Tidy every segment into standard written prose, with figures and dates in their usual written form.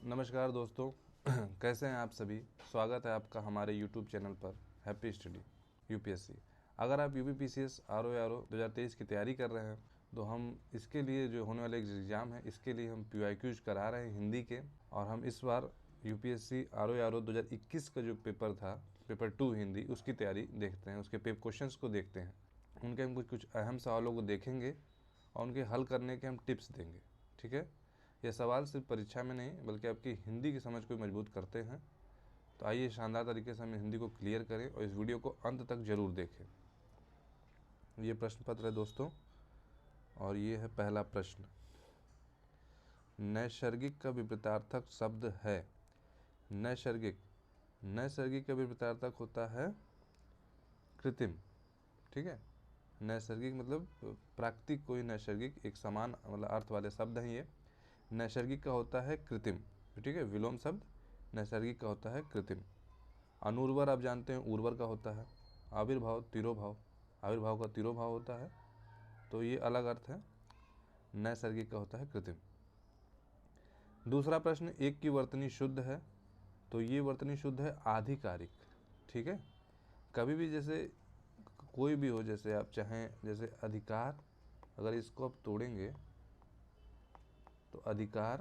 नमस्कार दोस्तों। कैसे हैं आप सभी। स्वागत है आपका हमारे YouTube चैनल पर हैप्पी स्टडी यूपीएससी। अगर आप यूपीपीसीएस आरओ 2023 की तैयारी कर रहे हैं तो हम इसके लिए जो होने वाले एग्ज़ाम है इसके लिए हम PYQs करा रहे हैं हिंदी के। और हम इस बार यूपीएससी आरओ 2021 का जो पेपर था, पेपर 2 हिंदी, उसकी तैयारी देखते हैं। उसके पेपर क्वेश्चंस को देखते हैं, उनके हम कुछ अहम सवालों को देखेंगे और उनके हल करने के हम टिप्स देंगे। ठीक है, यह सवाल सिर्फ परीक्षा में नहीं बल्कि आपकी हिंदी की समझ को मजबूत करते हैं। तो आइए शानदार तरीके से हम हिंदी को क्लियर करें और इस वीडियो को अंत तक जरूर देखें। ये प्रश्न पत्र है दोस्तों, और ये है पहला प्रश्न। नैसर्गिक का विपरीतार्थक शब्द है। नैसर्गिक का विपरीतार्थक होता है कृत्रिम। ठीक है, नैसर्गिक मतलब प्राकृतिक, कोई नैसर्गिक एक समान मतलब अर्थ वाले शब्द हैं ये। नैसर्गिक का होता है कृत्रिम। ठीक है, विलोम शब्द नैसर्गिक का होता है कृत्रिम। अनुर्वर आप जानते हैं उर्वर का होता है। आविर्भाव तिरोभाव, आविर्भाव का तिरोभाव होता है, तो ये अलग अर्थ है। नैसर्गिक का होता है कृत्रिम। दूसरा प्रश्न, एक की वर्तनी शुद्ध है, तो ये वर्तनी शुद्ध है आधिकारिक। ठीक है, कभी भी जैसे कोई भी हो, जैसे आप चाहें, जैसे अधिकार, अगर इसको आप तोड़ेंगे तो अधिकार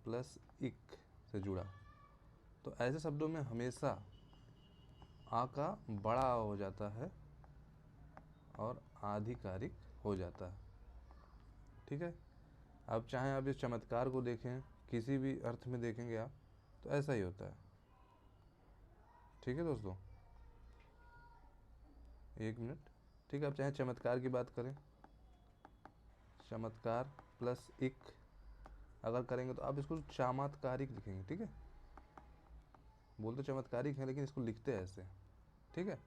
प्लस इक से जुड़ा, तो ऐसे शब्दों में हमेशा आ का बड़ा हो जाता है और आधिकारिक हो जाता है। ठीक है, अब चाहें आप इस चमत्कार को देखें, किसी भी अर्थ में देखेंगे आप तो ऐसा ही होता है। ठीक है दोस्तों, एक मिनट। ठीक है, आप चाहें चमत्कार की बात करें, चमत्कार प्लस इक अगर करेंगे तो आप इसको चमत्कारिक लिखेंगे। ठीक है, बोलते चमत्कारिक है लेकिन इसको लिखते हैं ऐसे। ठीक है,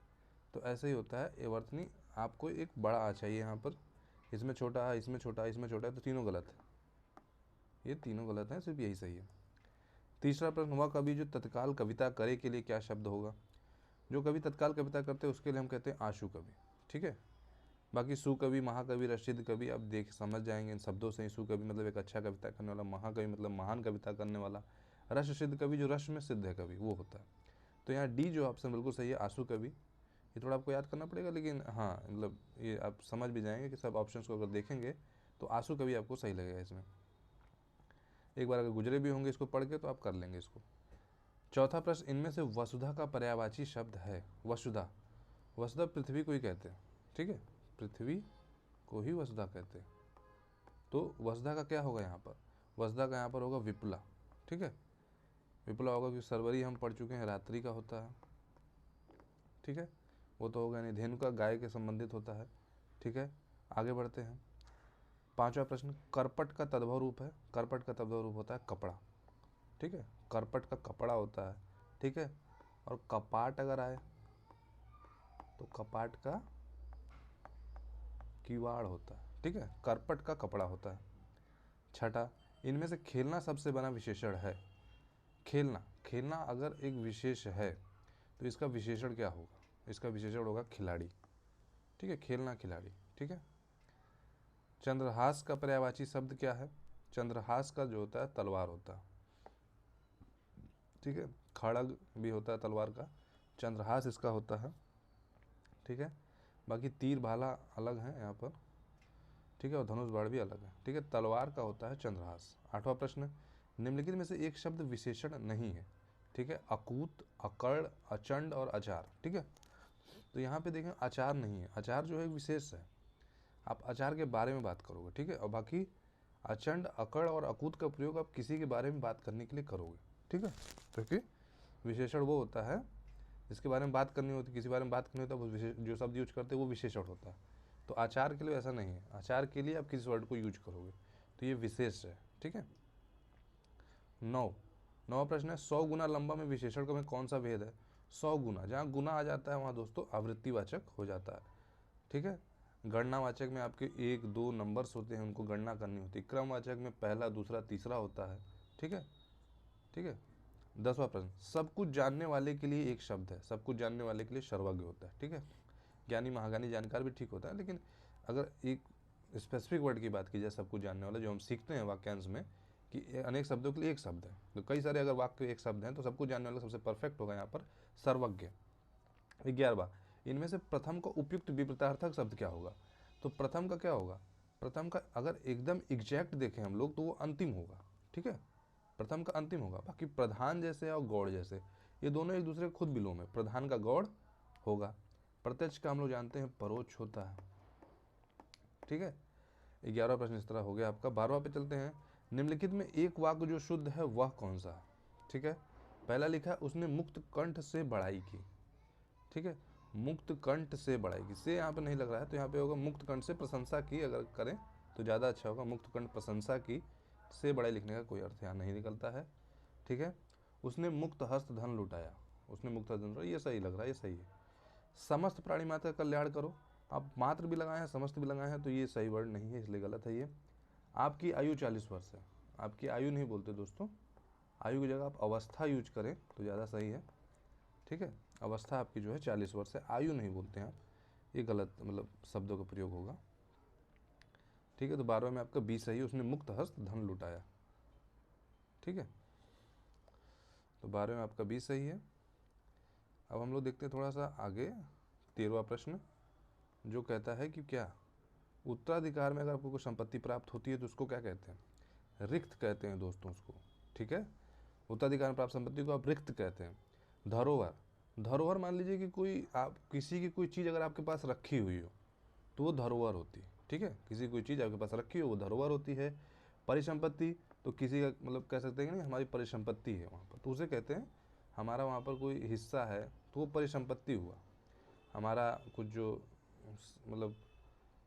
तो ऐसे ही होता है। ये वर्तनी आपको एक बड़ा आ चाहिए यहाँ पर, इसमें छोटा है, इसमें छोटा है, इसमें छोटा है, तो तीनों गलत है। ये तीनों गलत हैं, सिर्फ यही सही है। तीसरा प्रश्न, वह कवि जो तत्काल कविता करे के लिए क्या शब्द होगा। जो कवि तत्काल कविता करते हैं उसके लिए हम कहते हैं आशु कवि। ठीक है, बाकी सुकवि, महाकवि, रससिद्ध कवि आप देख समझ जाएंगे इन शब्दों से ही। सुकवि मतलब एक अच्छा कविता करने वाला, महाकवि मतलब महान कविता करने वाला, रस सिद्ध कवि जो रस में सिद्ध है कवि, वो होता है। तो यहाँ डी जो ऑप्शन बिल्कुल सही है, आशु कवि। ये थोड़ा आपको याद करना पड़ेगा, लेकिन हाँ मतलब ये आप समझ भी जाएंगे कि सब ऑप्शंस को अगर देखेंगे तो आंसू कवि आपको सही लगेगा इसमें। एक बार अगर गुजरे भी होंगे इसको पढ़ के तो आप कर लेंगे इसको। चौथा प्रश्न, इनमें से वसुधा का पर्यायवाची शब्द है। वसुधा, वसुधा पृथ्वी को ही कहते हैं। ठीक है, पृथ्वी को ही वसुधा कहते हैं। तो वसुधा का क्या होगा यहाँ पर, वसुधा का यहाँ पर होगा विपुला। ठीक है, विपुला होगा क्योंकि सरवरी हम पढ़ चुके हैं रात्रि का होता है। ठीक है, वो तो होगा नहीं। धेनु का गाय के संबंधित होता है। ठीक है, आगे बढ़ते हैं। पांचवा प्रश्न, करपट का तद्भव रूप है। करपट का तद्भव रूप होता है कपड़ा। ठीक है, करपट का कपड़ा होता है। ठीक है, और कपाट अगर आए तो कपाट का किवाड़ होता है। ठीक है, करपट का कपड़ा होता है। छठा, इनमें से खेलना सबसे बड़ा विशेषण है। खेलना, खेलना अगर एक विशेष है तो इसका विशेषण क्या होगा, इसका विशेषण होगा खिलाड़ी। ठीक है, खेलना खिलाड़ी। ठीक है, चंद्रहास का पर्यायवाची शब्द क्या है। चंद्रहास का जो होता है तलवार होता है। ठीक है, खड़ग भी होता है तलवार का, चंद्रहास इसका होता है। ठीक है, बाकी तीर भाला अलग है यहाँ पर। ठीक है, और धनुष बाण भी अलग है। ठीक है, तलवार का होता है चंद्रहास। आठवां प्रश्न, निम्नलिखित में से एक शब्द विशेषण नहीं है। ठीक है, अकूत, अकर्ण, अचंड और अचार। ठीक है, तो यहाँ पे देखें अचार नहीं है। अचार जो है विशेष है, आप अचार के बारे में बात करोगे। ठीक है, और बाकी अचंड, अकड़ और अकूत का प्रयोग आप किसी के बारे में बात करने के लिए करोगे। ठीक है, क्योंकि विशेषण वो होता है जिसके बारे में बात करनी होती है, किसी बारे में बात करनी होती है, वो विशेष जो शब्द यूज करते हैं वो विशेषण होता है। तो आचार के लिए ऐसा नहीं है, आचार के लिए आप किस वर्ड को यूज करोगे, तो ये विशेष है। ठीक है, नौवा प्रश्न है, 100 गुना लंबा में विशेषण का में कौन सा भेद है। 100 गुना, जहाँ गुना आ जाता है वहाँ दोस्तों आवृत्तिवाचक हो जाता है। ठीक है, गणनावाचक में आपके 1 2 नंबर्स होते हैं, उनको गणना करनी होती है। क्रमवाचक में पहला, दूसरा, तीसरा होता है। ठीक है, ठीक है। 10वां प्रश्न, सब कुछ जानने वाले के लिए एक शब्द है। सब कुछ जानने वाले के लिए सर्वज्ञ होता है। ठीक है, ज्ञानी, महाज्ञानी, जानकार भी ठीक होता है, लेकिन अगर एक स्पेसिफिक वर्ड की बात की जाए सब कुछ जानने वाला जो हम सीखते हैं वाक्यांश में, कि अनेक शब्दों के लिए एक शब्द है। तो कई सारे अगर वाक्य एक शब्द हैं तो सबको जानने वाला सबसे परफेक्ट होगा यहाँ पर सर्वज्ञ। 11वां, इनमें से प्रथम का उपयुक्त विपरीतार्थक शब्द क्या होगा? तो प्रथम का क्या होगा? प्रथम का अगर एकदम एग्जैक्ट देखें हम लोग तो वो अंतिम होगा, ठीक है, प्रथम का अंतिम होगा। बाकी प्रधान जैसे और गौड़ जैसे ये दोनों एक दूसरे के खुद विलोम है, प्रधान का गौड़ होगा। प्रत्यक्ष का हम लोग जानते हैं परोक्ष होता है, ठीक है। 11वां प्रश्न इस तरह हो गया आपका। 12वां पे चलते हैं। निम्नलिखित में एक वाक्य जो शुद्ध है वह कौन सा है? ठीक है, पहला लिखा है उसने मुक्त कंठ से बड़ाई की, ठीक है, मुक्त कंठ से बड़ाई की, से यहाँ पे नहीं लग रहा है तो यहाँ पे होगा मुक्त कंठ से प्रशंसा की, अगर करें तो ज़्यादा अच्छा होगा। मुक्त कंठ प्रशंसा की, से बड़ाई लिखने का कोई अर्थ यहाँ नहीं निकलता है, ठीक है। उसने मुक्त हस्त धन लुटाया, उसने मुक्त हस्त धन लुटाया, ये सही लग रहा है, ये सही है। समस्त प्राणी मात्र का कल्याण करो, आप मात्र भी लगाए हैं समस्त भी लगाए हैं तो ये सही वर्ड नहीं है, इसलिए गलत है ये। आपकी आयु 40 वर्ष है, आपकी आयु नहीं बोलते दोस्तों, आयु की जगह आप अवस्था यूज करें तो ज़्यादा सही है, ठीक है। अवस्था आपकी जो है 40 वर्ष है, आयु नहीं बोलते हैं आप, ये गलत मतलब शब्दों का प्रयोग होगा, ठीक है। तो 12वें में आपका 20 सही है, उसने मुक्त हस्त धन लुटाया, ठीक है। तो 12वें में आपका 20 सही है। अब हम लोग देखते हैं थोड़ा सा आगे 13वां प्रश्न जो कहता है कि क्या उत्तराधिकार में अगर आपको कोई संपत्ति प्राप्त होती है तो उसको क्या कहते हैं? रिक्त कहते हैं दोस्तों उसको, ठीक है। उत्तराधिकार में प्राप्त संपत्ति को आप रिक्त कहते हैं। धरोहर, धरोहर मान लीजिए कि कोई आप किसी की कोई चीज़ अगर आपके पास रखी हुई हो तो वो धरोहर होती है, ठीक है, किसी कोई चीज़ आपके पास रखी हो वो धरोहर होती है। परिसंपत्ति तो किसी का मतलब कह सकते हैं कि नहीं हमारी परिसंपत्ति है वहाँ पर, तो उसे कहते हैं हमारा वहाँ पर कोई हिस्सा है तो वो परिसंपत्ति हुआ। हमारा कुछ जो मतलब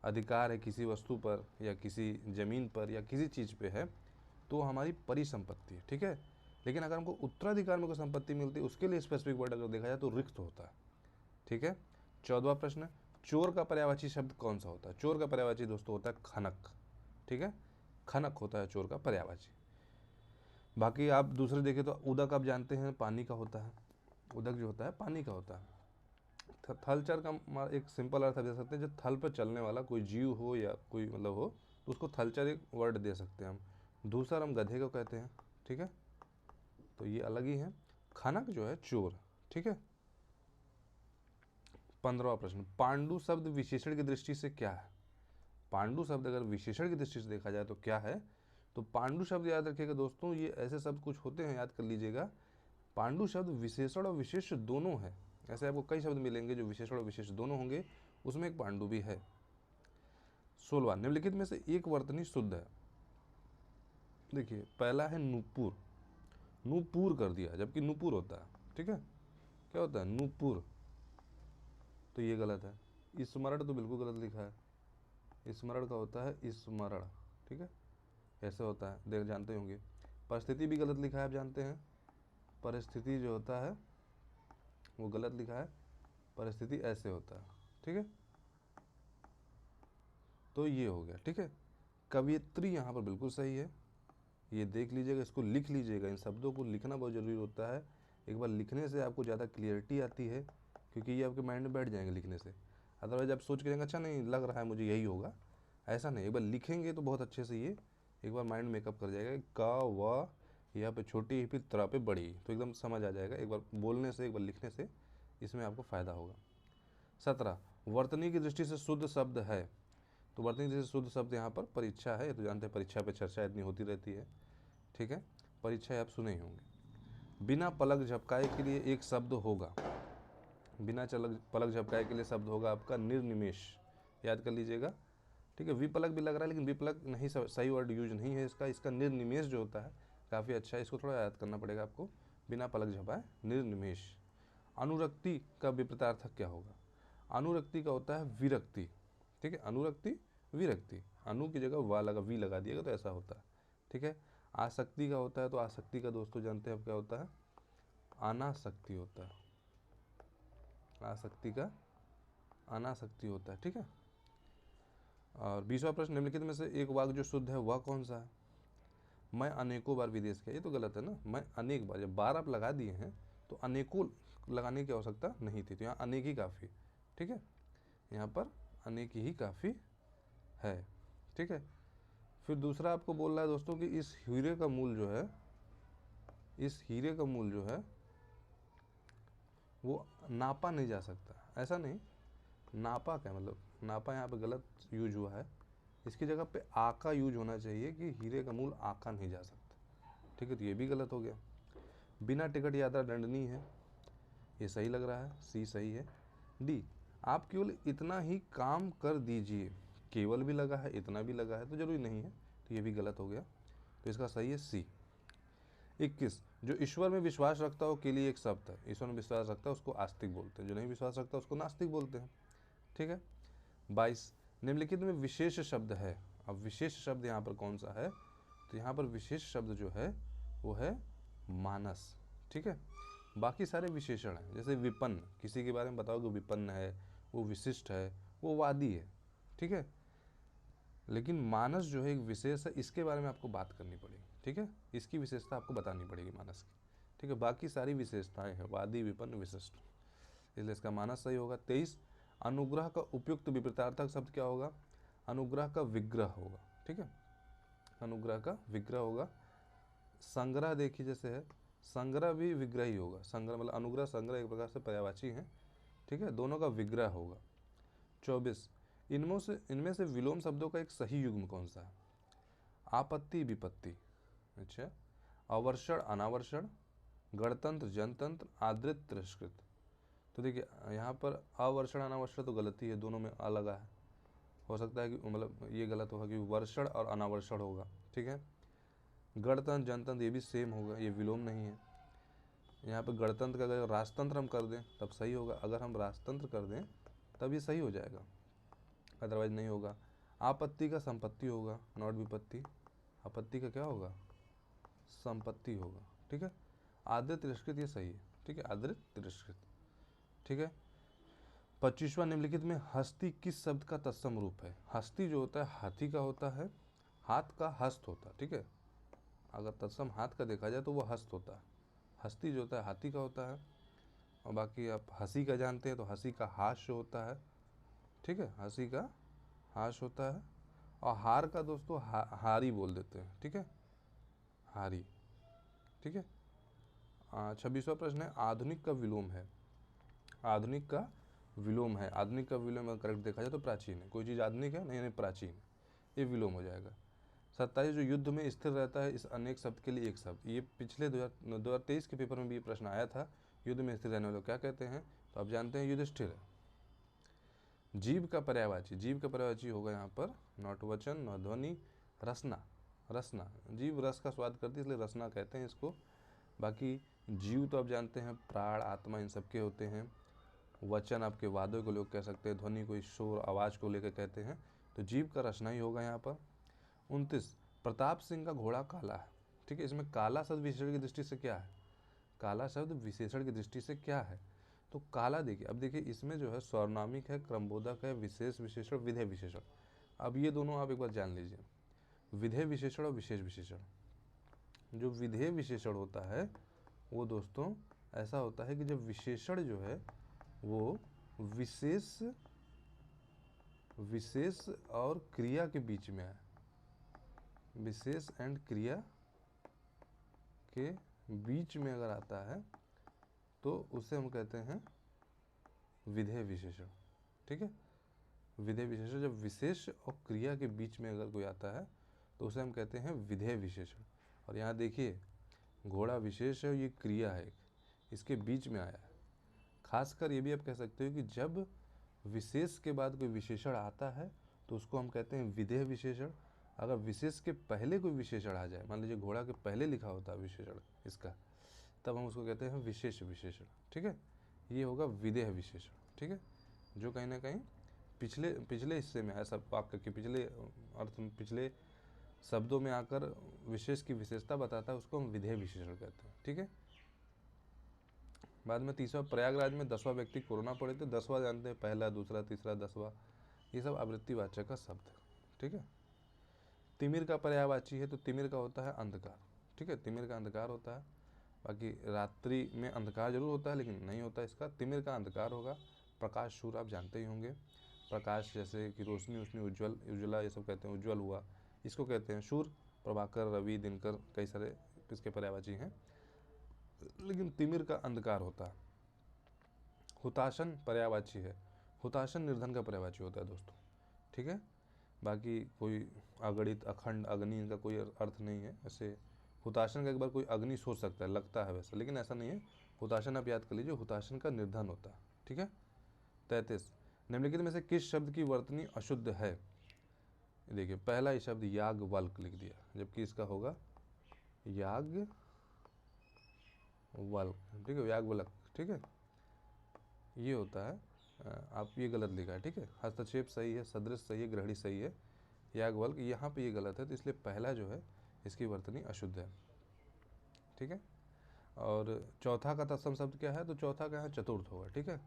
अधिकार है किसी वस्तु पर या किसी ज़मीन पर या किसी चीज़ पे है तो हमारी परिसंपत्ति है, ठीक है। लेकिन अगर हमको उत्तराधिकार में कोई संपत्ति मिलती है उसके लिए स्पेसिफिक वर्ड अगर देखा जाए तो रिक्त होता है, ठीक है। 14वां प्रश्न, चोर का पर्यायवाची शब्द कौन सा होता है? चोर का पर्यायवाची दोस्तों होता है खनक, ठीक है, खनक होता है चोर का पर्यायवाची। बाकी आप दूसरे देखें तो उदक आप जानते हैं पानी का होता है, उदक जो होता है पानी का होता है। थलचर का एक सिंपल अर्थ दे सकते हैं जब थल पर चलने वाला कोई जीव हो या कोई मतलब हो तो उसको थलचर एक वर्ड दे सकते हैं हम। दूसरा हम गधे को कहते हैं, ठीक है, तो ये अलग ही है। खनक जो है चोर, ठीक है। 15वां प्रश्न, पांडु शब्द विशेषण की दृष्टि से क्या है? पांडु शब्द अगर विशेषण की दृष्टि से देखा जाए तो क्या है? तो पांडु शब्द याद रखिएगा दोस्तों, ये ऐसे शब्द कुछ होते हैं याद कर लीजिएगा। पांडु शब्द विशेषण और विशेष दोनों है, ऐसे आपको कई शब्द मिलेंगे जो विशेषण और विशेष दोनों होंगे, उसमें एक पांडु भी है। 16वां, निम्नलिखित में से एक वर्तनी शुद्ध है। देखिए पहला है नूपुर, नूपुर कर दिया जबकि नूपुर होता है, ठीक है, क्या होता है नूपुर, तो ये गलत है। स्मरण तो बिल्कुल गलत लिखा है, स्मरण का होता है स्मरण, ठीक है, ऐसे होता है, देख जानते होंगे। परिस्थिति भी गलत लिखा है, आप जानते हैं परिस्थिति जो होता है वो गलत लिखा है, परिस्थिति ऐसे होता है, ठीक है, तो ये हो गया, ठीक है। कवियत्री यहाँ पर बिल्कुल सही है, ये देख लीजिएगा, इसको लिख लीजिएगा, इन शब्दों को लिखना बहुत ज़रूरी होता है। एक बार लिखने से आपको ज़्यादा क्लियरिटी आती है क्योंकि ये आपके माइंड में बैठ जाएंगे लिखने से। अदरवाइज आप सोच के जाएंगे अच्छा नहीं लग रहा है मुझे यही होगा, ऐसा नहीं, एक बार लिखेंगे तो बहुत अच्छे से ये एक बार माइंड मेकअप कर जाएगा। का व यहाँ पे छोटी फिर त्रा पे बड़ी, तो एकदम समझ आ जाएगा एक बार बोलने से एक बार लिखने से, इसमें आपको फ़ायदा होगा। 17, वर्तनी की दृष्टि से शुद्ध शब्द है। तो वर्तनी की दृष्टि से शुद्ध शब्द यहाँ पर परीक्षा है, ये तो जानते हैं परीक्षा पे चर्चा इतनी होती रहती है, ठीक है, परीक्षा आप सुने ही होंगे। बिना पलक झपकाए के लिए एक शब्द होगा, बिना पलक झपकाए के लिए शब्द होगा आपका निर्निमेष, याद कर लीजिएगा, ठीक है। विपलक भी लग रहा है लेकिन विपलक नहीं, सही वर्ड यूज नहीं है इसका, इसका निर्निमेष जो होता है काफ़ी अच्छा है, इसको थोड़ा याद करना पड़ेगा आपको, बिना पलक झपाए निर्निमेष। अनुरक्ति का विपरीतार्थक क्या होगा? अनुरक्ति का होता है विरक्ति, ठीक है, अनुरक्ति विरक्ति, अनु की जगह वा लगा वी लगा दिएगा तो ऐसा होता है, ठीक है। आसक्ति का होता है, तो आसक्ति का दोस्तों जानते हैं अब क्या होता है, अनासक्ति होता है, आसक्ति का अनासक्ति होता है, ठीक है। और 20वां प्रश्न, निम्नलिखित में से एक वाक्य जो शुद्ध है वह कौन सा है? मैं अनेकों बार विदेश गया, ये तो गलत है ना, मैं अनेक बार, जब बार आप लगा दिए हैं तो अनेकों लगाने की आवश्यकता नहीं थी, तो यहाँ अनेक ही काफ़ी, ठीक है, यहाँ पर अनेक ही काफ़ी है, ठीक है। फिर दूसरा आपको बोल रहा है दोस्तों कि इस हीरे का मूल जो है, इस हीरे का मूल जो है वो नापा नहीं जा सकता। ऐसा नहीं, नापा क्या मतलब, नापा यहाँ पे गलत यूज हुआ है, इसकी जगह पे आका यूज होना चाहिए कि हीरे का मूल आका नहीं जा सकता। ठीक है, तो ये भी गलत हो गया। बिना टिकट यात्रा दंडनीय है, ये सही लग रहा है, सी सही है। डी, आप केवल इतना ही काम कर दीजिए, केवल भी लगा है, इतना भी लगा है, तो जरूरी नहीं है, तो ये भी गलत हो गया, तो इसका सही है सी। 21, जो ईश्वर में विश्वास रखता हो के लिए एक शब्द है, ईश्वर में विश्वास रखता है उसको आस्तिक बोलते हैं, जो नहीं विश्वास रखता उसको नास्तिक बोलते हैं। ठीक है। 22, निम्नलिखित में विशेष शब्द है। अब विशेष शब्द यहाँ पर कौन सा है, तो यहाँ पर विशेष शब्द जो है वो है मानस। ठीक है, बाकी सारे विशेषण हैं, जैसे विपन्न, किसी के बारे में बताओ कि विपन्न है, वो विशिष्ट है, वो वादी है। ठीक है, लेकिन मानस जो है एक विशेष है, इसके बारे में आपको बात करनी पड़ेगी। ठीक है, इसकी विशेषता आपको बतानी पड़ेगी मानस की। ठीक है, बाकी सारी विशेषताएं हैं, वादी, विपन्न, विशिष्ट, इसलिए इसका मानस सही होगा। 23, अनुग्रह का उपयुक्त विपरीतार्थक शब्द क्या होगा, अनुग्रह का विग्रह होगा। ठीक है, अनुग्रह का विग्रह होगा। संग्रह देखिए जैसे है, संग्रह भी विग्रह ही होगा, संग्रह मतलब अनुग्रह संग्रह एक प्रकार से पर्यायवाची हैं। ठीक है, दोनों का विग्रह होगा। 24, इनमें से विलोम शब्दों का एक सही युग्म कौन सा है, आपत्ति विपत्ति, अच्छा, अवर्षण अनावर्षण, गणतंत्र जनतंत्र, आदृत तिरस्कृत। तो देखिए यहाँ पर अवर्षण अनावर्षण तो गलती है, दोनों में अ लगा है, हो सकता है कि मतलब ये गलत होगा कि वर्षण और अनावर्षण होगा। ठीक है, गणतंत्र जनतंत्र ये भी सेम होगा, ये विलोम नहीं है। यहाँ पर गणतंत्र का अगर राजतंत्र हम कर दें तब सही होगा, अगर हम राजतंत्र कर दें तब ये सही हो जाएगा, अदरवाइज नहीं होगा। आपत्ति का संपत्ति होगा, नॉट विपत्ति, आपत्ति का क्या होगा, संपत्ति होगा। ठीक है, आदृत तिरस्कृत ये सही है। ठीक है, आदृत तिरस्कृत। ठीक है, 25वां, निम्नलिखित में हस्ती किस शब्द का तत्सम रूप है। हस्ती जो होता है हाथी का होता है, हाथ का हस्त होता है। ठीक है, अगर तत्सम हाथ का देखा जाए तो वो हस्त होता है, हस्ती जो होता है हाथी का होता है, और बाकी आप हंसी का जानते हैं तो हंसी का हास्य होता है। ठीक है, हंसी का हास्य होता है, और हार का दोस्तों हारी बोल देते हैं। ठीक है, हारी। ठीक है, 26वां प्रश्न है, आधुनिक का विलोम है। आधुनिक का विलोम है, आधुनिक का विलोम अगर करेक्ट देखा जाए तो प्राचीन है, कोई चीज़ आधुनिक है, नहीं नहीं प्राचीन है, ये विलोम हो जाएगा। 27, जो युद्ध में स्थिर रहता है, इस अनेक शब्द के लिए एक शब्द, ये पिछले 2023 के पेपर में भी ये प्रश्न आया था, युद्ध में स्थिर रहने वाले क्या कहते हैं, तो आप जानते हैं युधिष्ठिर है। जीव का पर्यायवाची, जीव का पर्यायवाची होगा यहाँ पर नॉट वचन, नॉट ध्वनि, रसना, रसना, जीव रस का स्वाद करती है इसलिए रसना कहते हैं इसको। बाकी जीव तो आप जानते हैं प्राण आत्मा इन सबके होते हैं। वचन आपके वादों को लोग कह सकते हैं, ध्वनि कोई शोर आवाज़ को लेकर कहते हैं, तो जीव का रसना ही होगा यहाँ पर। 29, प्रताप सिंह का घोड़ा काला है। ठीक है, इसमें काला शब्द विशेषण की दृष्टि से क्या है, काला शब्द विशेषण की दृष्टि से क्या है, तो काला देखिए, अब देखिए इसमें जो है सर्वनामिक है, क्रमबोधक है, विशेष विशेषण, विधेय विशेषण। अब ये दोनों आप एक बार जान लीजिए, विधेय विशेषण और विशेष विशेषण। जो विधेय विशेषण होता है वो दोस्तों ऐसा होता है कि जब विशेषण जो है वो विशेष और क्रिया के बीच में है, विशेष एंड क्रिया के बीच में अगर आता है तो उसे हम कहते हैं विधेय विशेषण। ठीक है, विधेय विशेषण जब विशेष और क्रिया के बीच में अगर कोई आता है तो उसे हम कहते हैं विधेय विशेषण। और यहाँ देखिए घोड़ा विशेष है और ये क्रिया है, इसके बीच में आया है। खासकर ये भी आप कह सकते हो कि जब विशेष के बाद कोई विशेषण आता है तो उसको हम कहते हैं विधेय विशेषण। अगर विशेष के पहले कोई विशेषण आ जाए, मान लीजिए घोड़ा के पहले लिखा होता है विशेषण इसका, तब हम उसको कहते हैं विशेष विशेषण। ठीक है, ये होगा विधेय विशेषण। ठीक है, जो कहीं ना कहीं पिछले हिस्से में ऐसा वाक्य के पिछले अर्थ में, पिछले शब्दों में आकर विशेष की विशेषता बताता है, उसको हम विधेय विशेषण कहते हैं। ठीक है, बाद में 30वां, प्रयागराज में 10वां व्यक्ति कोरोना पड़े थे। 10वां जानते हैं, पहला दूसरा तीसरा 10वां, ये सब आवृत्तिवाचक का शब्द है। ठीक है, तिमिर का पर्यायवाची है, तो तिमिर का होता है अंधकार। ठीक है, तिमिर का अंधकार होता है, बाकी रात्रि में अंधकार जरूर होता है लेकिन नहीं होता इसका, तिमिर का अंधकार होगा। प्रकाश शूर आप जानते ही होंगे, प्रकाश जैसे कि रोशनी उज्ज्वल उज्ज्वला ये सब कहते हैं, उज्ज्वल हुआ, इसको कहते हैं शूर। प्रभाकर, रवि, दिनकर, कई सारे इसके पर्यायवाची हैं। लेकिन तिमिर का अंधकार होता है। हुताशन पर्यायवाची है। हुताशन निर्धन का पर्यायवाची होता है दोस्तों, ठीक है। बाकी कोई अगणित, अखंड, अग्नि, इनका कोई अर्थ नहीं है। ऐसे हुताशन का एक बार कोई अग्नि सोच सकता है, लगता है वैसा, लेकिन ऐसा नहीं है। हुताशन आप याद कर लीजिए, हुताशन का निर्धन होता है, ठीक है। 33, निम्नलिखित में से किस शब्द की वर्तनी अशुद्ध है? देखिए पहला ही शब्द याज्ञवल्क लिख दिया, जबकि इसका होगा याज्ञवल्क, ठीक है, याज्ञवल्क, ठीक है, ये होता है। आप ये गलत लिखा है, ठीक है। हस्तक्षेप सही है, सदृश सही है, ग्रहणी सही है, याज्ञवल्क यहाँ पे ये गलत है, तो इसलिए पहला जो है इसकी वर्तनी अशुद्ध है, ठीक है। और चौथा का तत्सम शब्द क्या है? तो चौथा का है चतुर्थ होगा, ठीक है।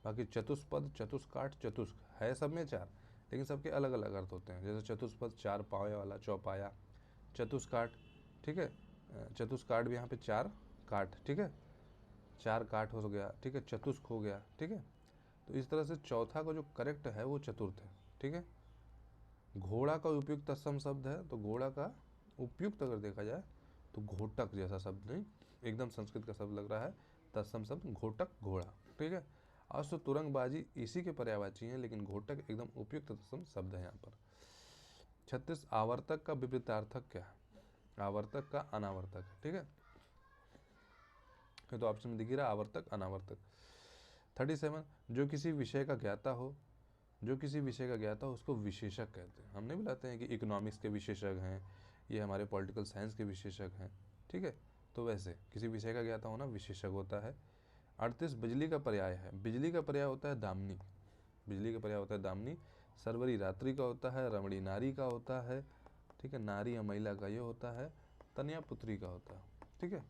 बाकी चतुष्पद, चतुष्काठ, चतुष्क है सब में 4, लेकिन सबके अलग अलग अर्थ होते हैं। जैसे चतुष्पद 4 पावे वाला, चौपाया। चतुष्काठ, ठीक है, चतुष्काठ भी यहाँ पे 4 काठ, ठीक है, 4 काठ हो गया, ठीक है, चतुष्क हो गया, ठीक है। तो इस तरह से चौथा का जो करेक्ट है वो चतुर्थ है, ठीक है। घोड़ा का उपयुक्त तत्सम शब्द है, तो घोड़ा का उपयुक्त अगर देखा जाए तो घोटक जैसा शब्द नहीं, एकदम संस्कृत का शब्द लग रहा है। तत्सम शब्द घोटक, घोड़ा, ठीक है। अश्व, तुरंगबाजी इसी के पर्यायवाची हैं, लेकिन घोटक एकदम उपयुक्त तत्सम शब्द है यहाँ पर। 36, आवर्तक का विपरीतार्थक क्या है? आवर्तक का अनावर्तक, ठीक है, ये तो ऑप्शन में दिख ही रहा, आवर्तक, अनावर्तक। 37, जो किसी विषय का ज्ञाता हो, जो किसी विषय का ज्ञाता हो उसको विशेषज्ञ कहते हैं। हम नहीं बुलाते हैं कि इकोनॉमिक्स के विशेषज्ञ हैं, ये हमारे पॉलिटिकल साइंस के विशेषज्ञ हैं, ठीक है। तो वैसे किसी विषय का ज्ञाता होना विशेषज्ञ होता है। 38, बिजली का पर्याय है। बिजली का पर्याय होता है दामिनी, बिजली का पर्याय होता है दामिनी। सरवरी रात्रि का होता है, रमणी नारी का होता है, ठीक है, नारी या महिला का ये होता है, तनया पुत्री का होता है, ठीक है।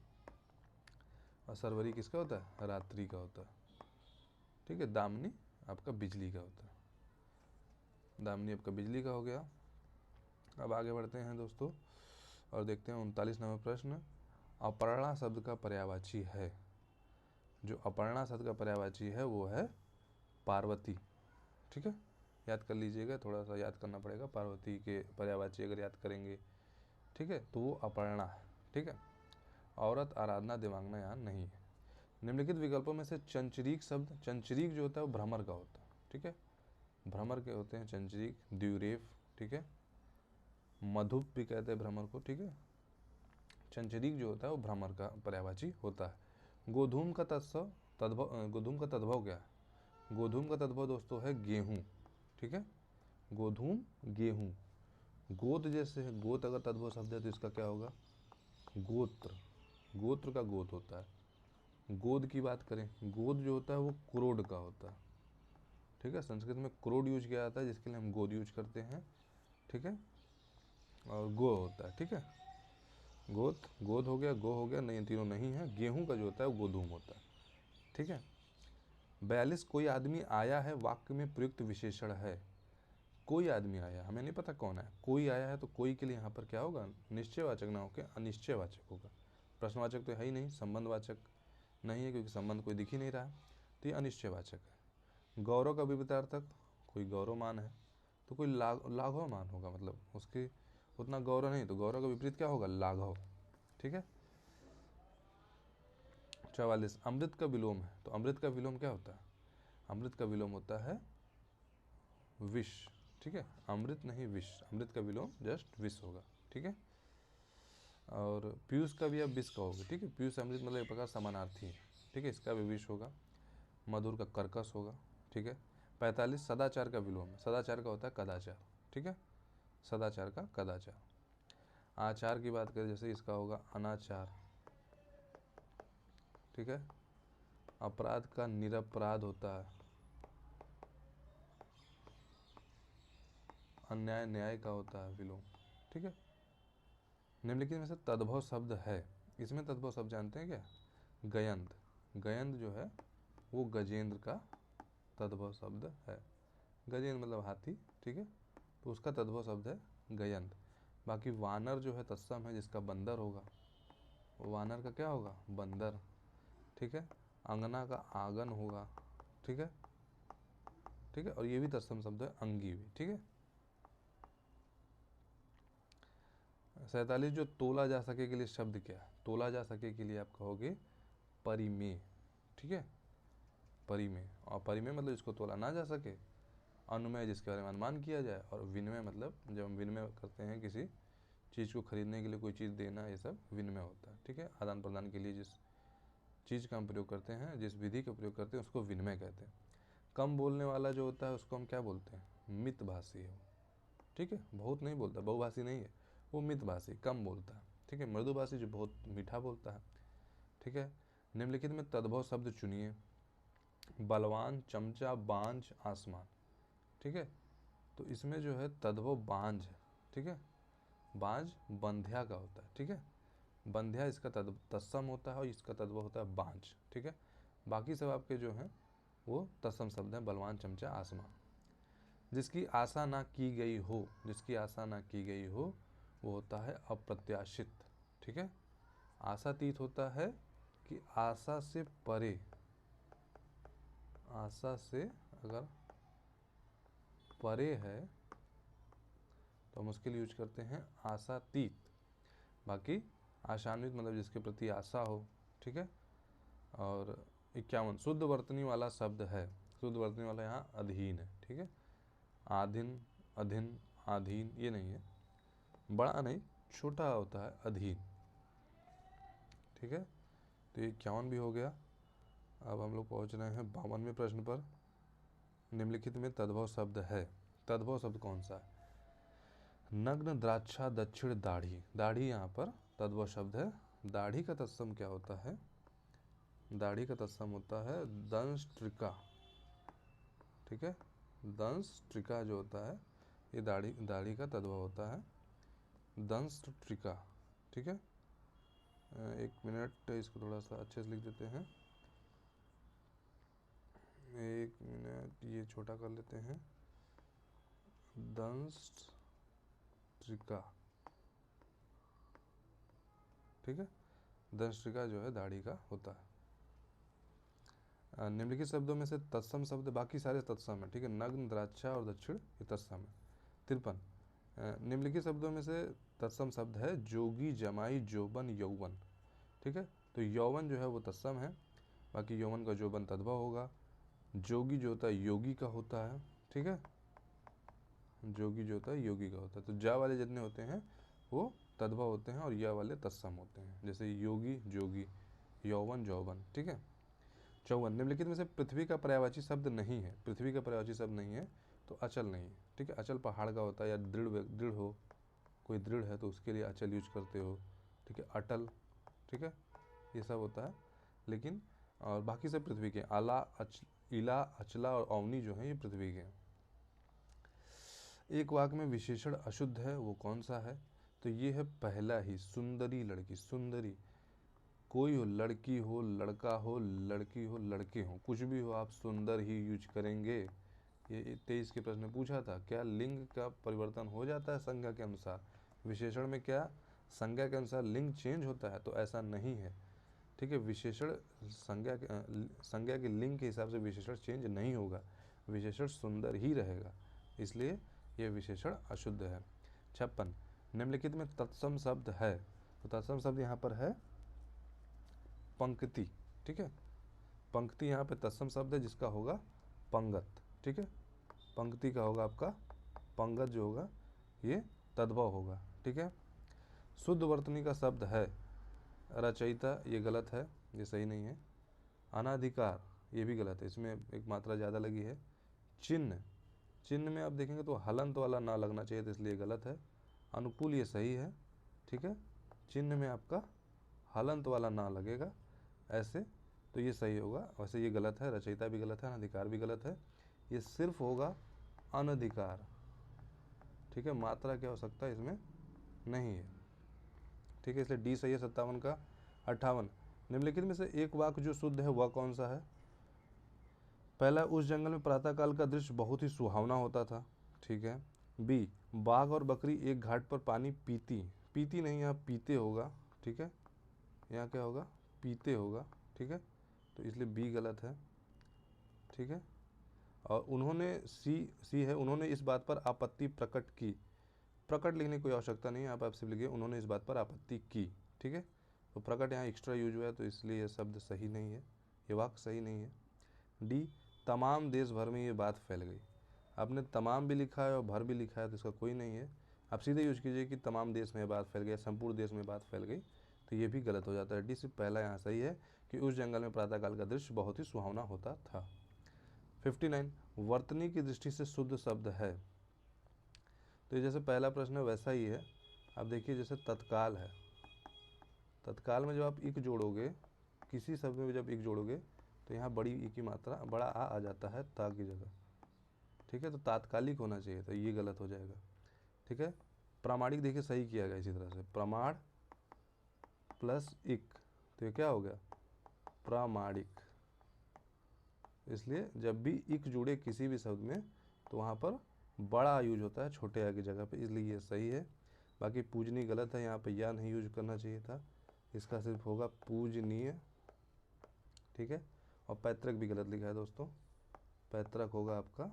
और सरवरी किसका होता है? रात्रि का होता है, ठीक है। दामिनी आपका बिजली का होता है, दामिनी आपका बिजली का हो गया। अब आगे बढ़ते हैं दोस्तों और देखते हैं 39 नंबर प्रश्न। अपर्णा शब्द का पर्यायवाची है। जो अपर्णा शब्द का पर्यायवाची है वो है पार्वती, ठीक है। याद कर लीजिएगा, थोड़ा सा याद करना पड़ेगा। पार्वती के पर्यायवाची अगर याद करेंगे, ठीक है, तो वो अपर्णा है, ठीक है। औरत, आराधना, दिवांगना यहाँ नहीं है। निम्नलिखित विकल्पों में से चंचरीक शब्द, चंचरीक जो होता है वो भ्रमर का होता है, ठीक है। भ्रमर के होते हैं चंचरीक, द्विरेफ, ठीक है, मधुप भी कहते हैं भ्रमर को, ठीक है। चंचरीक जो होता है वो भ्रमर का पर्यायवाची होता है। गोधूम का तद्भव, गोधूम का तद्भव क्या है? गोधूम का तद्भव दोस्तों है गेहूं, ठीक है। गोधूम, गेहूं। गोत जैसे है, गोत अगर तद्भव शब्द है तो इसका क्या होगा? गोत्र, गोत्र का गोत होता है। गोद की बात करें, गोद जो होता है वो क्रोड का होता है, ठीक है। संस्कृत में क्रोड यूज किया जाता है जिसके लिए हम गोद यूज करते हैं, ठीक है। और गो होता है, ठीक है। गोद, गोद हो गया, गो हो गया, नहीं तीनों नहीं है। गेहूं का जो होता है वो गोधूम होता है, ठीक है। 42, कोई आदमी आया है वाक्य में प्रयुक्त विशेषण है। कोई आदमी आया, हमें नहीं पता कौन है, कोई आया है, तो कोई के लिए यहाँ पर क्या होगा? निश्चयवाचक ना होकर अनिश्चयवाचक होगा। प्रश्नवाचक तो है ही नहीं, संबंधवाचक नहीं है क्योंकि संबंध कोई दिख ही नहीं रहा, तो ये अनिश्चयवाचक है। गौरव का विपरीतार्थक, कोई गौरवमान है तो कोई लाघवमान होगा, मतलब उसके उतना गौरव नहीं, तो गौरव का विपरीत क्या होगा? लाघव, ठीक है। 44, अमृत का विलोम है, तो अमृत का विलोम क्या होता है? अमृत का विलोम होता है विष, ठीक है। अमृत नहीं विष, अमृत का विलोम जस्ट विष होगा, ठीक है। और पीयूष का भी आप विष कहोगे, ठीक है। पीयूष अमृत मतलब एक प्रकार समानार्थी है, ठीक है, इसका भी विष होगा। मधुर का कर्कश होगा, ठीक है। 45, सदाचार का विलोम है। सदाचार का होता है कदाचार, ठीक है, सदाचार का कदाचार। आचार की बात करें जैसे इसका होगा अनाचार, ठीक है। अपराध का निरपराध होता है। अन्याय, न्याय का होता है विलोम, ठीक है। निम्नलिखित में से तद्भव शब्द है, इसमें तद्भव शब्द जानते हैं क्या? गयंत, गयंत जो है वो गजेंद्र का तद्भव शब्द है। गजेंद्र मतलब हाथी, ठीक है, तो उसका तद्भव शब्द है गयंत। बाकी वानर जो है तत्सम है, जिसका बंदर होगा, वानर का क्या होगा? बंदर, ठीक है। अंगना का आंगन होगा, ठीक है, ठीक है। और ये भी तत्सम शब्द है, अंगी भी, ठीक है। 47 जो तोला जा सके के लिए शब्द क्या है? तोला जा सके के लिए आप कहोगे परिमेय, ठीक है, परिमेय। और परिमेय मतलब जिसको तोला ना जा सके, अनुमेय जिसके बारे में अनुमान किया जाए, और विनिमय मतलब जब हम विनिमय करते हैं किसी चीज़ को खरीदने के लिए कोई चीज़ देना, ये सब विनिमय होता है, ठीक है। आदान प्रदान के लिए जिस चीज़ का हम प्रयोग करते हैं, जिस विधि का प्रयोग करते हैं, उसको विनिमय कहते हैं। कम बोलने वाला जो होता है उसको हम क्या बोलते हैं? मितभाषी है, ठीक है, बहुत नहीं बोलता, बहुभाषी नहीं है वो, मितभाषी, कम बोलता है, ठीक है। मृदुभाषी जो बहुत मीठा बोलता है, ठीक है। निम्नलिखित में तद्भव शब्द चुनिए। बलवान, चमचा, बांझ, आसमान, ठीक है। तो इसमें जो है तद्भव बांझ है, ठीक है। बांझ बंध्या का होता है, ठीक है। बंध्या इसका तत्सम होता है और इसका तद्भव होता है बांझ, ठीक है। बाकी सब आपके जो हैं वो तत्सम शब्द हैं, बलवान, चमचा, आसमान। जिसकी आशा ना की गई हो, जिसकी आशा ना की गई हो वो होता है अप्रत्याशित, ठीक है। आशातीत होता है कि आशा से परे, आशा से अगर परे है तो हम उसके लिए यूज करते हैं आशातीत। बाकी आशान्वित मतलब जिसके प्रति आशा हो, ठीक है। और 51 शुद्ध वर्तनी वाला शब्द है, शुद्ध वर्तनी वाला यहाँ अधीन है, ठीक है। आधीन, अधीन, आधीन ये नहीं है, बड़ा नहीं छोटा होता है अधीन, ठीक है। तो ये 51 भी हो गया। अब हम लोग पहुँच रहे हैं 52वें प्रश्न पर। निम्नलिखित में तद्भव शब्द है, तद्भव शब्द कौन सा है? नग्न, द्राक्षा, दक्षिण, दाढ़ी। दाढ़ी यहाँ पर तद्भव शब्द है। दाढ़ी का तत्सम क्या होता है? दाढ़ी का तत्सम होता है दंष्ट्रिका, ठीक है। दंष्ट्रिका जो होता है ये दाढ़ी का तद्भव होता है दंष्ट्रिका, ठीक है। एक मिनट, इसको थोड़ा सा अच्छे से लिख देते हैं। एक मिनट, ये छोटा कर लेते हैं, दंष्ट्रिका, ठीक है। दंष्ट्रिका जो है दाढ़ी का होता है। निम्नलिखित शब्दों में से तत्सम शब्द, बाकी सारे तत्सम है, ठीक है। नग्न, द्राक्षा और दक्षिण ये तत्सम है। 53 निम्नलिखित शब्दों में से तत्सम शब्द है जोगी, जमाई, जोबन, यौवन, ठीक है। तो यौवन जो है वो तत्सम है, बाकी यौवन का जोबन तद्भव होगा। जोगी जो होता है योगी का होता है, ठीक है। जोगी जो होता है योगी का होता है। तो जा वाले जितने होते हैं वो तद्भव होते हैं और या वाले तत्सम होते हैं, जैसे योगी, जोगी, यौवन, जौवन, ठीक है। 54 निम्नलिखित में से पृथ्वी का पर्यायवाची शब्द नहीं है, पृथ्वी का पर्यायवाची शब्द नहीं है तो अचल नहीं है, ठीक है। अचल पहाड़ का होता है, या दृढ़, दृढ़ हो, कोई दृढ़ है तो उसके लिए अचल यूज करते हो, ठीक है। अटल, ठीक है, ये सब होता है। लेकिन और बाकी सब पृथ्वी के, आला, इला, अचला और अवनी जो है ये पृथ्वी के हैं। एक वाक्य में विशेषण अशुद्ध है, वो कौन सा है? तो ये है पहला ही, सुंदरी लड़की। सुंदरी कोई हो, लड़की हो, लड़का हो, लड़की हो, लड़के हो, कुछ भी हो, आप सुंदर ही यूज करेंगे। ये 23 के प्रश्न में पूछा था, क्या लिंग का परिवर्तन हो जाता है संज्ञा के अनुसार? विशेषण में क्या संज्ञा के अनुसार लिंग चेंज होता है? तो ऐसा नहीं है, ठीक है। विशेषण संज्ञा के लिंग के हिसाब से विशेषण चेंज नहीं होगा, विशेषण सुंदर ही रहेगा, इसलिए यह विशेषण अशुद्ध है। 56 निम्नलिखित में तत्सम शब्द है, तो तत्सम शब्द यहाँ पर है पंक्ति, ठीक है। पंक्ति यहाँ पे तत्सम शब्द है जिसका होगा पंगत, ठीक है। पंक्ति का होगा आपका पंगत, जो होगा ये तद्भव होगा, ठीक है। शुद्ध वर्तनी का शब्द है रचयिता, ये गलत है, ये सही नहीं है। अनाधिकार ये भी गलत है, इसमें एक मात्रा ज़्यादा लगी है। चिन्ह, चिन्ह में आप देखेंगे तो हलंत वाला ना लगना चाहिए, तो इसलिए गलत है। अनुकूल ये सही है, ठीक है। चिन्ह में आपका हलंत वाला ना लगेगा ऐसे, तो ये सही होगा। वैसे ये गलत है, रचयिता भी गलत है, अनाधिकार भी गलत है, ये सिर्फ होगा अनधिकार, ठीक है। मात्रा क्या हो सकता है इसमें नहीं है, ठीक है, इसलिए डी सही है 57 का। 58 निम्नलिखित में से एक वाक्य जो शुद्ध है वह कौन सा है? पहला, उस जंगल में प्रातःकाल का दृश्य बहुत ही सुहावना होता था, ठीक है। बी, बाघ और बकरी एक घाट पर पानी पीती, पीती नहीं, यहाँ पीते होगा, ठीक है। यहाँ क्या होगा? पीते होगा, ठीक है। तो इसलिए बी गलत है, ठीक है। और उन्होंने सी है, उन्होंने इस बात पर आपत्ति प्रकट की, प्रकट लिखने की कोई आवश्यकता नहीं है, आप सिर्फ लिखिए उन्होंने इस बात पर आपत्ति की। ठीक है, तो प्रकट यहाँ एक्स्ट्रा यूज हुआ है, तो इसलिए यह शब्द सही नहीं है, ये वाक्य सही नहीं है। डी, तमाम देश भर में ये बात फैल गई। आपने तमाम भी लिखा है और भर भी लिखा है, तो इसका कोई नहीं है। आप सीधे यूज कीजिए कि तमाम देश में बात फैल गई, संपूर्ण देश में बात फैल गई, तो ये भी गलत हो जाता है। डी सिर्फ पहला यहाँ सही है कि उस जंगल में प्रातःकाल का दृश्य बहुत ही सुहावना होता था। 59, वर्तनी की दृष्टि से शुद्ध शब्द है। तो ये जैसे पहला प्रश्न है वैसा ही है। आप देखिए जैसे तत्काल है, तत्काल में जब आप इक जोड़ोगे, किसी शब्द में जब इक जोड़ोगे तो यहाँ बड़ी ई की मात्रा बड़ा आ जाता है ता की जगह। ठीक है, तो तात्कालिक होना चाहिए, तो ये गलत हो जाएगा। ठीक है, प्रामाणिक देखिए सही किया गया इसी तरह से, प्रमाण प्लस इक, तो ये क्या हो गया, प्रामाणिक। इसलिए जब भी इक जुड़े किसी भी शब्द में तो वहाँ पर बड़ा यूज होता है छोटे आ की जगह पे, इसलिए ये सही है। बाकी पूजनीय गलत है, यहाँ पे या नहीं यूज करना चाहिए था, इसका सिर्फ होगा पूजनीय। ठीक है, और पैतृक भी गलत लिखा है दोस्तों, पैतृक होगा आपका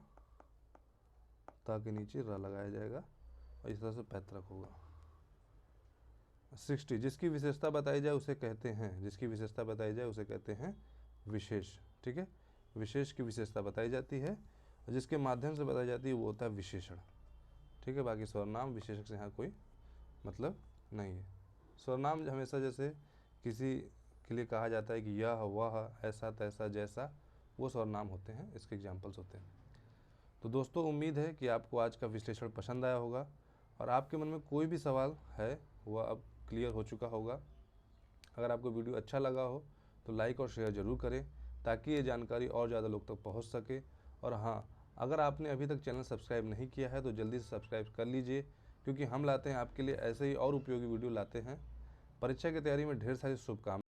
ता के नीचे र लगाया जाएगा और इस तरह से पैतृक होगा। 60, जिसकी विशेषता बताई जाए उसे कहते हैं, जिसकी विशेषता बताई जाए उसे कहते हैं विशेष। ठीक है, विशेष की विशेषता बताई जाती है और जिसके माध्यम से बताई जाती है वो होता है विशेषण। ठीक है, बाकी सर्वनाम विशेषक से यहाँ कोई मतलब नहीं है। सर्वनाम हमेशा जैसे किसी के लिए कहा जाता है कि यह वह ऐसा तैसा जैसा, वो सर्वनाम होते हैं, इसके एग्जाम्पल्स होते हैं। तो दोस्तों उम्मीद है कि आपको आज का विश्लेषण पसंद आया होगा और आपके मन में कोई भी सवाल है वह अब क्लियर हो चुका होगा। अगर आपको वीडियो अच्छा लगा हो तो लाइक और शेयर ज़रूर करें ताकि ये जानकारी और ज़्यादा लोग तक पहुंच सके। और हाँ, अगर आपने अभी तक चैनल सब्सक्राइब नहीं किया है तो जल्दी से सब्सक्राइब कर लीजिए, क्योंकि हम लाते हैं आपके लिए ऐसे ही और उपयोगी वीडियो लाते हैं। परीक्षा की तैयारी में ढेर सारी शुभकामनाएं।